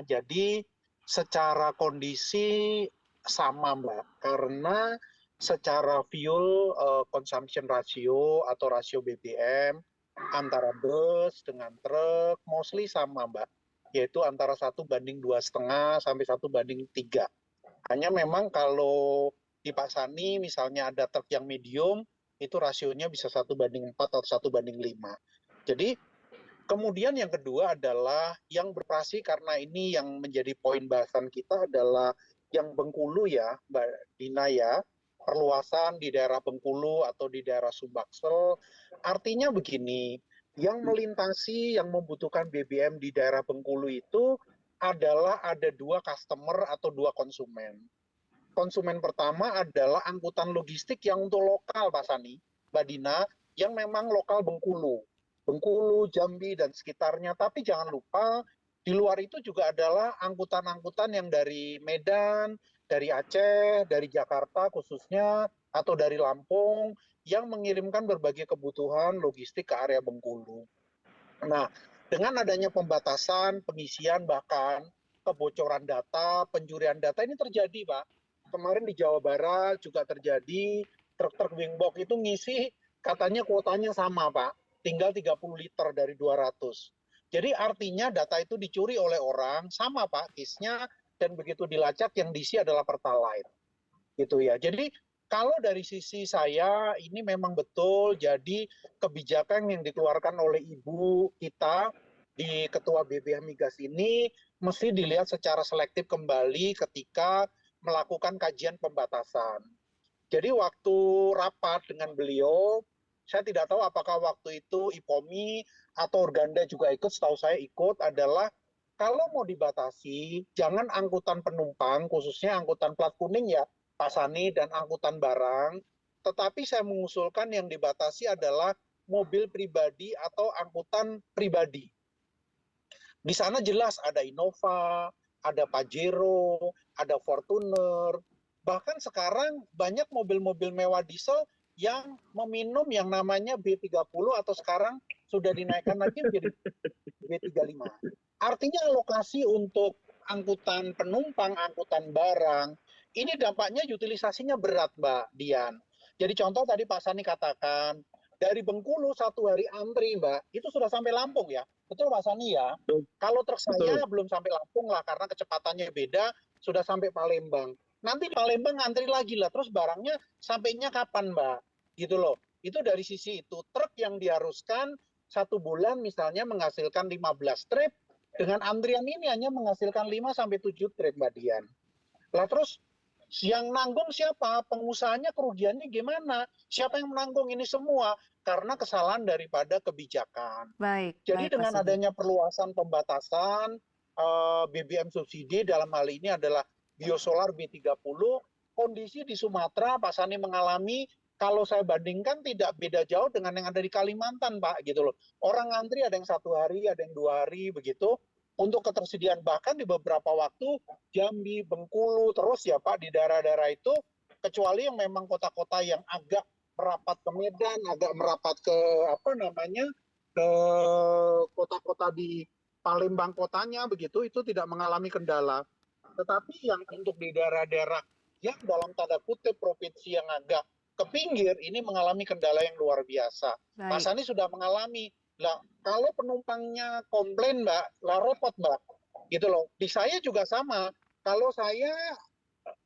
Jadi secara kondisi sama Mbak, karena secara fuel consumption ratio atau rasio BBM antara bus dengan truk mostly sama Mbak, yaitu antara 1:2,5 sampai 1:3. Hanya memang kalau di Pak Sani misalnya ada truk yang medium, itu rasionya bisa 1:4 atau 1:5. Jadi kemudian yang kedua adalah yang beroperasi, karena ini yang menjadi poin bahasan kita adalah yang Bengkulu ya, Mbak Dina ya, perluasan di daerah Bengkulu atau di daerah Subaksel. Artinya begini, yang melintasi, yang membutuhkan BBM di daerah Bengkulu itu adalah ada dua customer atau dua konsumen. Konsumen pertama adalah angkutan logistik yang untuk lokal, Pak Sani, Mbak Dina, yang memang lokal Bengkulu. Bengkulu, Jambi, dan sekitarnya. Tapi jangan lupa, di luar itu juga adalah angkutan-angkutan yang dari Medan, dari Aceh, dari Jakarta khususnya, atau dari Lampung, yang mengirimkan berbagai kebutuhan logistik ke area Bengkulu. Nah, dengan adanya pembatasan, pengisian, bahkan kebocoran data, pencurian data ini terjadi, Pak. Kemarin di Jawa Barat juga terjadi, truk-truk wingbox itu ngisi, katanya kuotanya sama, Pak. Tinggal 30 liter dari 200. Jadi artinya data itu dicuri oleh orang, sama Pak, case-nya, dan begitu dilacak yang diisi adalah Pertalite. Gitu ya. Jadi kalau dari sisi saya ini memang betul, jadi kebijakan yang dikeluarkan oleh Ibu kita di Ketua BBM Migas ini mesti dilihat secara selektif kembali ketika melakukan kajian pembatasan. Jadi waktu rapat dengan beliau, saya tidak tahu apakah waktu itu IPOMI atau Organda juga ikut, setahu saya ikut, adalah kalau mau dibatasi, jangan angkutan penumpang, khususnya angkutan plat kuning ya, Pak Sani, dan angkutan barang, tetapi saya mengusulkan yang dibatasi adalah mobil pribadi atau angkutan pribadi. Di sana jelas ada Innova, ada Pajero, ada Fortuner. Bahkan sekarang banyak mobil-mobil mewah diesel yang meminum yang namanya B30 atau sekarang sudah dinaikkan lagi menjadi B35. Artinya alokasi untuk angkutan penumpang, angkutan barang, ini dampaknya utilisasinya berat, Mbak Dian. Jadi contoh tadi Pak Sani katakan, dari Bengkulu 1 hari antri, Mbak, itu sudah sampai Lampung ya. Betul Pak Sani ya? Kalau truk saya Betul. belum sampai Lampung lah, karena kecepatannya beda, sudah sampai Palembang. Nanti di Palembang ngantri lagi lah, terus barangnya sampainya kapan, Mbak? Gitu loh. Itu dari sisi itu, truk yang diharuskan 1 bulan misalnya menghasilkan 15 trip, dengan antrian ini hanya menghasilkan 5 sampai 7 trip, Mbak Dian. Lah terus yang nanggung siapa? Pengusahanya kerugiannya gimana? Siapa yang menanggung ini semua? Karena kesalahan daripada kebijakan. Baik, Jadi baik Pak dengan Sugi. adanya perluasan pembatasan BBM subsidi, dalam hal ini adalah biosolar B30, kondisi di Sumatera Pak Sani mengalami, kalau saya bandingkan tidak beda jauh dengan yang ada di Kalimantan, Pak, gitu loh. Orang ngantri ada yang 1 hari, ada yang 2 hari, begitu. Untuk ketersediaan bahkan di beberapa waktu Jambi, Bengkulu, terus ya Pak, di daerah-daerah itu, kecuali yang memang kota-kota yang agak merapat ke Medan, agak merapat ke apa namanya, ke kota-kota di Palembang kotanya, begitu, itu tidak mengalami kendala. Tetapi yang untuk di daerah-daerah yang dalam tanda kutip provinsi yang agak ke pinggir, ini mengalami kendala yang luar biasa. Pak Baik. Sani sudah mengalami. Lah, kalau penumpangnya komplain, Mbak, lah repot, Mbak. Gitu loh. Di saya juga sama. Kalau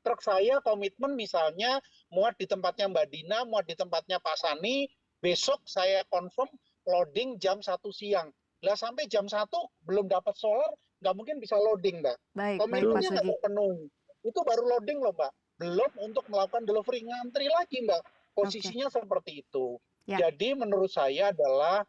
truk saya komitmen misalnya muat di tempatnya Mbak Dina, muat di tempatnya Pak Sani, besok saya confirm loading jam 1 siang. Lah sampai jam 1 belum dapat solar, nggak mungkin bisa loading, Mbak. Baik, baik Pak Komitmennya nggak Sugi. terpenuhi. Itu baru loading loh, Mbak. Belum untuk melakukan delivery, ngantri lagi, Mbak. Oke. Posisinya seperti itu. Ya. Jadi menurut saya adalah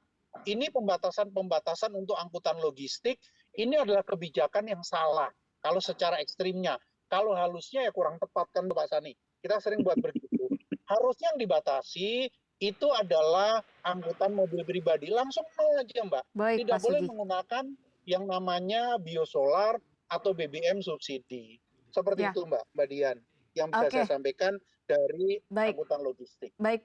ini pembatasan-pembatasan untuk angkutan logistik, ini adalah kebijakan yang salah kalau secara ekstrimnya. Kalau halusnya ya kurang tepat kan Pak Sani. Kita sering buat begitu. Harusnya yang dibatasi itu adalah angkutan mobil pribadi. Langsung nol aja, Mbak. Baik Tidak Pak boleh Sugi. menggunakan yang namanya biosolar atau BBM subsidi. Seperti Ya. itu Mbak Dian, yang bisa saya Oke. sampaikan dari Baik. angkutan logistik. Baik